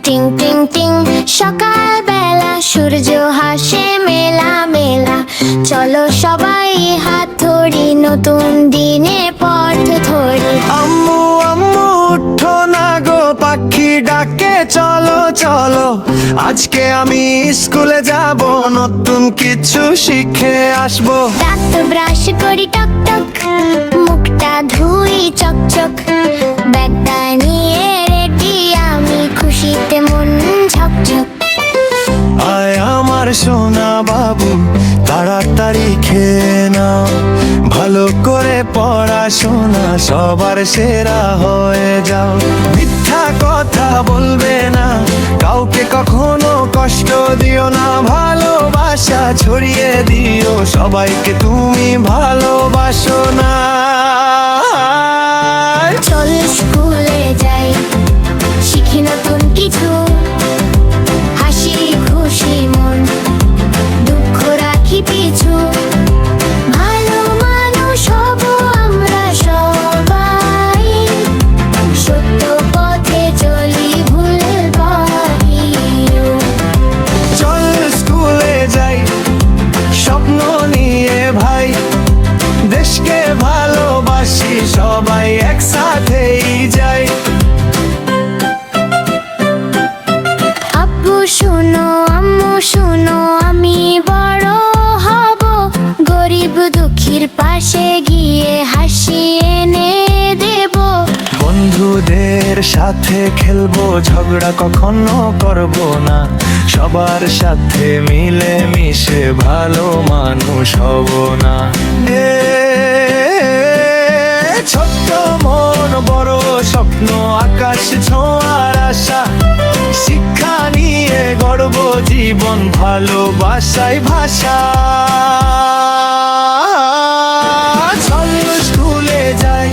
টিং টিং টিং সকালবেলা সূর্য হাসে মেলা মেলা, চলো সবাই হাত ধরি নতুন দিনে পথ ধরি। আম্মু আম্মু উঠো না গো, পাখি ডাকে চলো চলো, আজকে আমি স্কুলে যাব, নতুন কিছু শিখে আসবো। দাঁত ব্রাশ করি টক টক, মুখটা ধুই চকচক, ব্যাগটা নিয়ে রেডি আমি, খুশিতে মন ঝকঝক। আয় আমার সোনা বাবু, তাড়াতাড়ি খেয়ে নাও, ভালো করে পড়াশোনা সবার সেরা হয়ে যাও। মিথ্যা কথা বলবে না, কাউকে কখনো কষ্ট দিও না, ভালোবাসা ছড়িয়ে দিও, সবাইকে তুমি ভালোবাসো না। চল স্কুলে যাই, শিখি নতুন কিছু, হাসি খুশি মন, দুঃখ রাখি পিছু, ভালো মানুষ হব আমরা সবাই, সত্য পথে চলি ভুলবাহিও। চল স্কুলে যাই, স্বপ্ন নিয়ে ভাই, দেশকে ভালোবাসি সবাই একসাথেই যাই। আব্বু শুনো আম্মু শুনো, আমি বড় হব, গরিব দুঃখীর পাশে গিয়ে হাসি এনে দেব। বন্ধুদের সাথে খেলবো, ঝগড়া কখনো করব না, সবার সাথে মিলে মিশে ভালো মানুষ হব না। ছোট্ট মন বড় স্বপ্ন, আকাশ ছোঁয়ার আশা, শিক্ষা নিয়ে গড়ব জীবন, ভালোবাসায় ভাষা। চল স্কুলে যাই,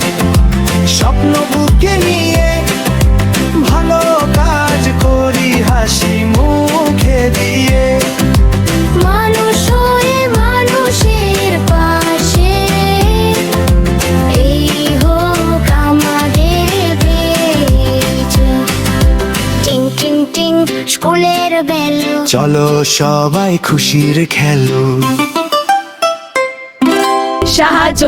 স্বপ্ন বুকে নিয়ে, ভালো কাজ করি হাসি মুখে দিয়ে। মানুষ হয়ে মানুষের পাশে, এই হোক আমাদের বেচ। টিং টিং টিং স্কুলের বেল, চলো সবাই খুশির খেলো। সাহায্য